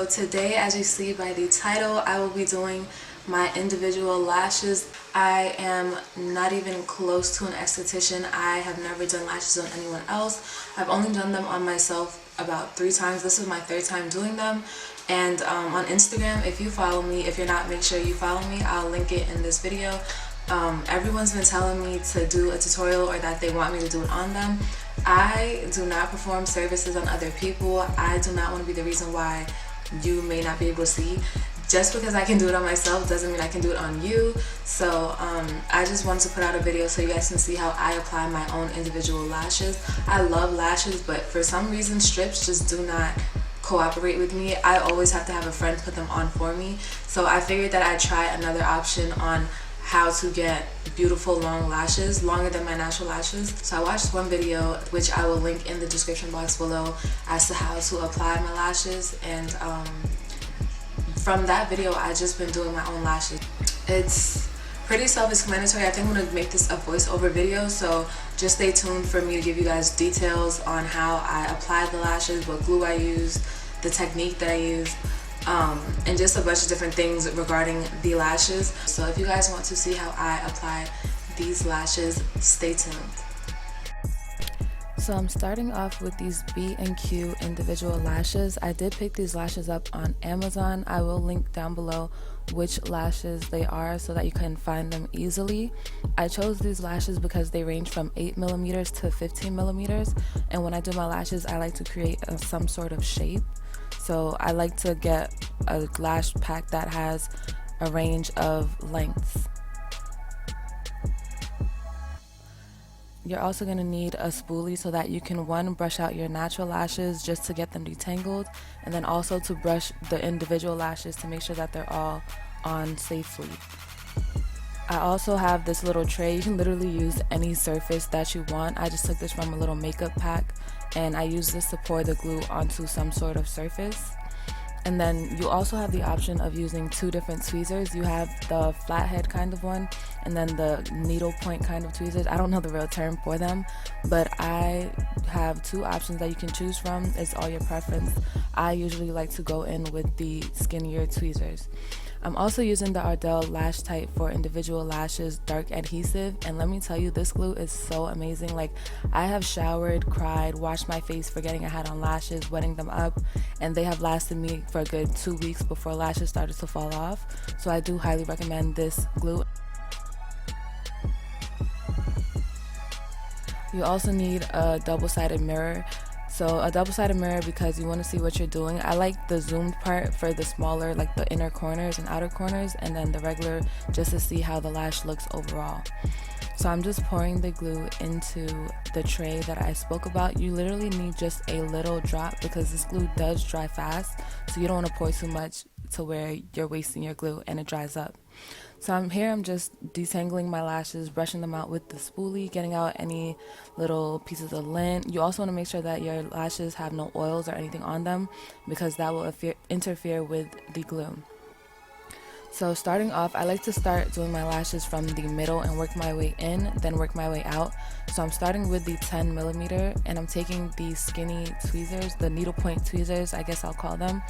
today, as you see by the title, I will be doing my individual lashes. I am not even close to an esthetician. I have never done lashes on anyone else. I've only done them on myself about 3 times. This is my 3rd time doing them. And on Instagram, if you follow me, if you're not, make sure you follow me. I'll link it in this video. Everyone's been telling me to do a tutorial or that they want me to do it on them. I do not perform services on other people. I do not want to be the reason why you may not be able to see. Just because I can do it on myself doesn't mean I can do it on you. So I just wanted to put out a video so you guys can see how I apply my own individual lashes. I love lashes, but for some reason strips just do not cooperate with me. I always have to have a friend put them on for me. So I figured that I'd try another option on how to get beautiful long lashes, longer than my natural lashes. So I watched one video, which I will link in the description box below, as to how to apply my lashes, and from that video I just been doing my own lashes. It's pretty self-explanatory. I think I'm gonna make this a voiceover video, so just stay tuned for me to give you guys details on how I apply the lashes, what glue I use, the technique that I use, and just a bunch of different things regarding the lashes. So if you guys want to see how I apply these lashes, stay tuned. So I'm starting off with these B&Q individual lashes. I did pick these lashes up on Amazon. I will link down below which lashes they are so that you can find them easily. I chose these lashes because they range from 8mm to 15mm, and when I do my lashes I like to create some sort of shape. So I like to get a lash pack that has a range of lengths. You're also going to need a spoolie so that you can, one, brush out your natural lashes just to get them detangled, and then also to brush the individual lashes to make sure that they're all on safely. I also have this little tray. You can literally use any surface that you want. I just took this from a little makeup pack, and I use this to pour the glue onto some sort of surface. And then you also have the option of using 2 different tweezers. You have the flathead kind of one, and then the needle point kind of tweezers. I don't know the real term for them, but I have 2 options that you can choose from. It's all your preference. I usually like to go in with the skinnier tweezers. I'm also using the Ardell Lash Tight for individual lashes dark adhesive, and let me tell you, this glue is so amazing. Like, I have showered, cried, washed my face forgetting I had on lashes, wetting them up, and they have lasted me for a good 2 weeks before lashes started to fall off. So I do highly recommend this glue. You also need a double-sided mirror. So a double-sided mirror because you want to see what you're doing. I like the zoomed part for the smaller, like the inner corners and outer corners, and then the regular just to see how the lash looks overall. So I'm just pouring the glue into the tray that I spoke about. You literally need just a little drop because this glue does dry fast, so you don't want to pour too much to where you're wasting your glue and it dries up. So I'm just detangling my lashes, brushing them out with the spoolie, getting out any little pieces of lint. You also want to make sure that your lashes have no oils or anything on them because that will interfere with the glue. So starting off, I like to start doing my lashes from the middle and work my way in, then work my way out. So I'm starting with the 10mm, and I'm taking the skinny tweezers, the needle point tweezers, I guess I'll call them,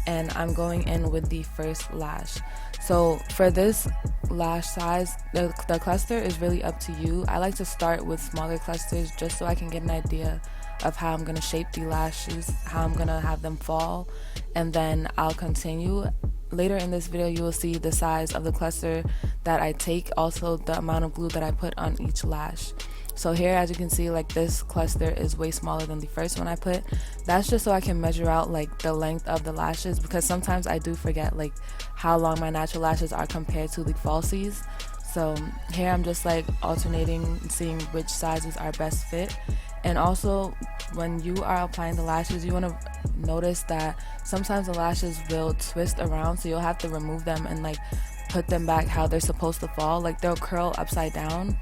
and I'm going in with the first lash. So for this lash size, the cluster is really up to you. I like to start with smaller clusters just so I can get an idea of how I'm going to shape the lashes, how I'm going to have them fall, and then I'll continue. Later in this video you will see the size of the cluster that I take, also the amount of glue that I put on each lash. So here, as you can see, like, this cluster is way smaller than the first one I put. That's just so I can measure out like the length of the lashes, because sometimes I do forget like how long my natural lashes are compared to the falsies. So here I'm just like alternating, seeing which sizes are best fit. And also, when you are applying the lashes, you want to notice that sometimes the lashes will twist around, so you'll have to remove them and like put them back how they're supposed to fall. Like, they'll curl upside down,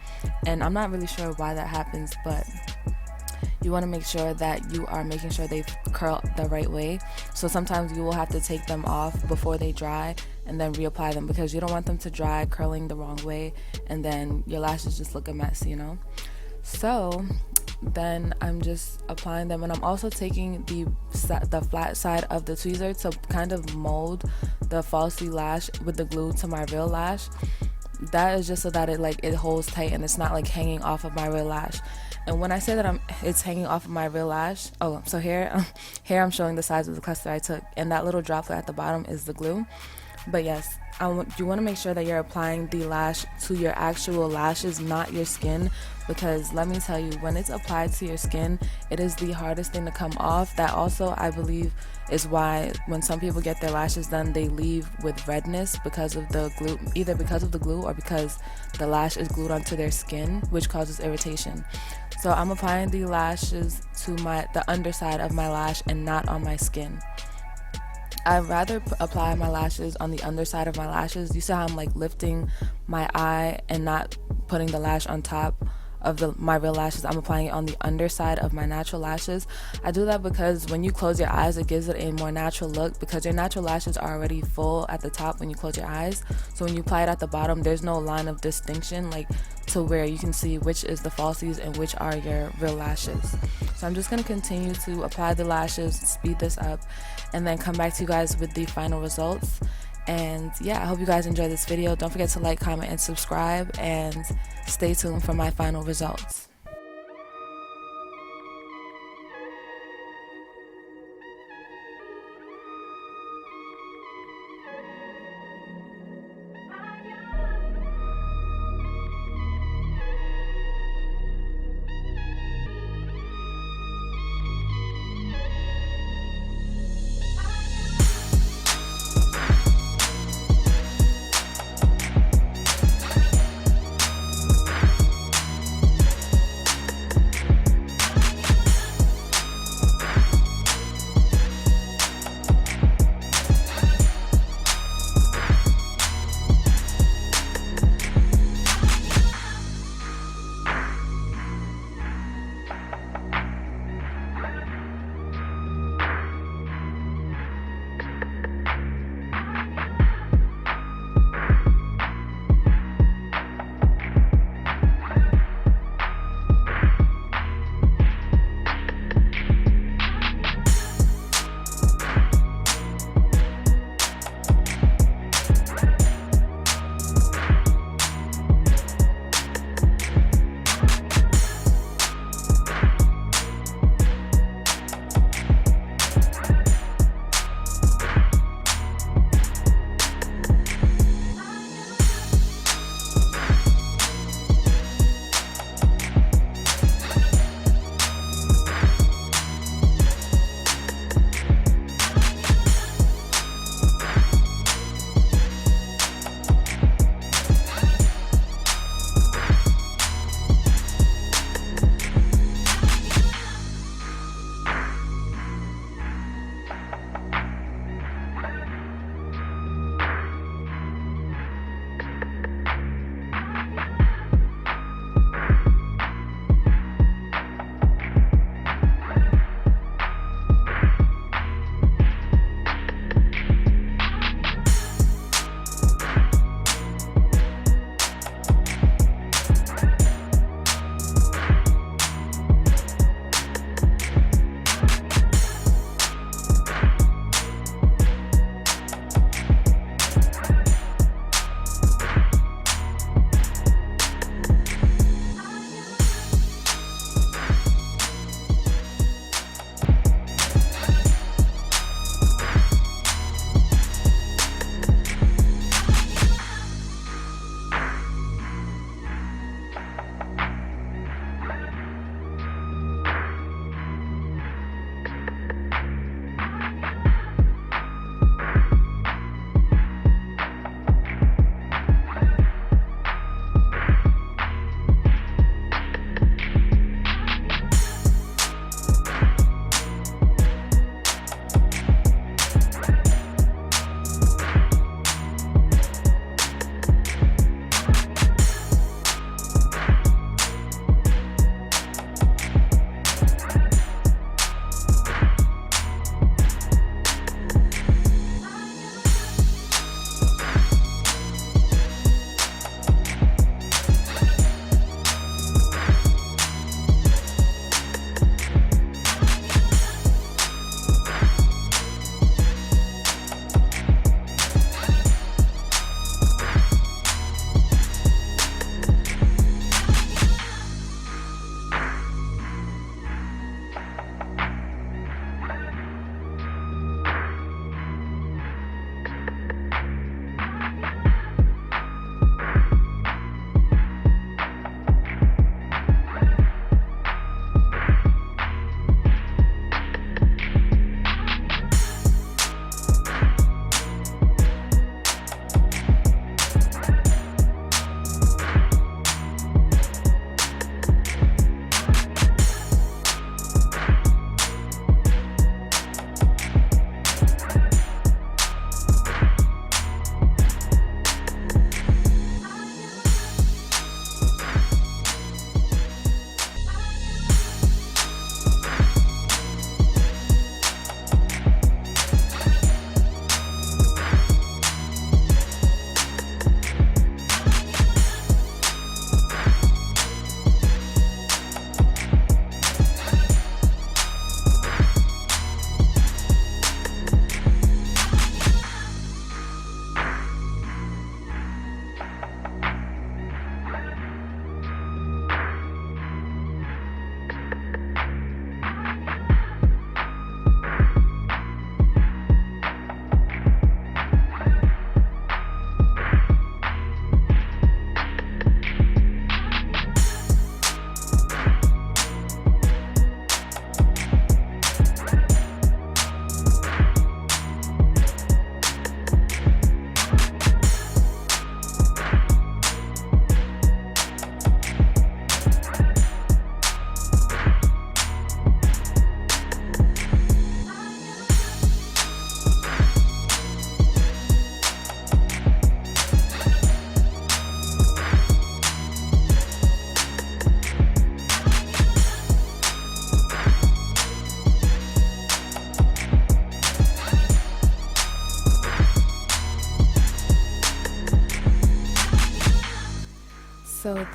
and I'm not really sure why that happens, but you want to make sure that you are making sure they curl the right way. So sometimes you will have to take them off before they dry and then reapply them, because you don't want them to dry curling the wrong way and then your lashes just look a mess, you know. So then I'm just applying them, and I'm also taking the flat side of the tweezer to kind of mold the falsie lash with the glue to my real lash. That is just so that it holds tight and it's not like hanging off of my real lash. And when I say that it's hanging off of my real lash, so here I'm showing the size of the cluster I took, and that little droplet at the bottom is the glue. But yes, you want to make sure that you're applying the lash to your actual lashes, not your skin, because let me tell you, when it's applied to your skin, it is the hardest thing to come off. That also, I believe, is why when some people get their lashes done, they leave with redness because of the glue, either because of the glue or because the lash is glued onto their skin, which causes irritation. So I'm applying the lashes to the underside of my lash and not on my skin. I'd rather apply my lashes on the underside of my lashes. You see how I'm like lifting my eye and not putting the lash on top of my real lashes. I'm applying it on the underside of my natural lashes. I do that because when you close your eyes, it gives it a more natural look, because your natural lashes are already full at the top when you close your eyes. So when you apply it at the bottom, there's no line of distinction, like to where you can see which is the falsies and which are your real lashes. So I'm just going to continue to apply the lashes, speed this up, and then come back to you guys with the final results. And yeah, I hope you guys enjoyed this video. Don't forget to like, comment, and subscribe, and stay tuned for my final results.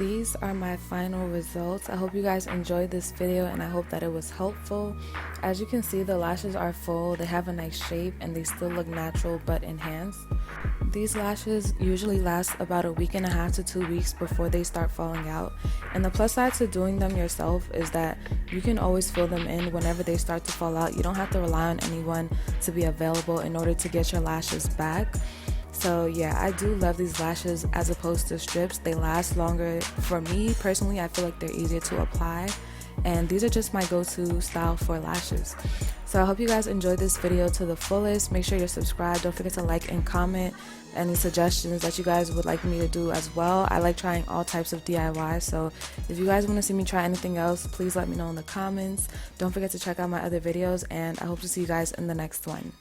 these are my final results. I hope you guys enjoyed this video and I hope that it was helpful. As you can see, the lashes are full, they have a nice shape, and they still look natural but enhanced. These lashes usually last about a week and a half to 2 weeks before they start falling out. And the plus side to doing them yourself is that you can always fill them in whenever they start to fall out. You don't have to rely on anyone to be available in order to get your lashes back. So yeah, I do love these lashes as opposed to strips. They last longer. For me personally, I feel like they're easier to apply, and these are just my go-to style for lashes. So I hope you guys enjoyed this video to the fullest. Make sure you're subscribed. Don't forget to like and comment any suggestions that you guys would like me to do as well. I like trying all types of DIY, so if you guys want to see me try anything else, please let me know in the comments. Don't forget to check out my other videos, and I hope to see you guys in the next one.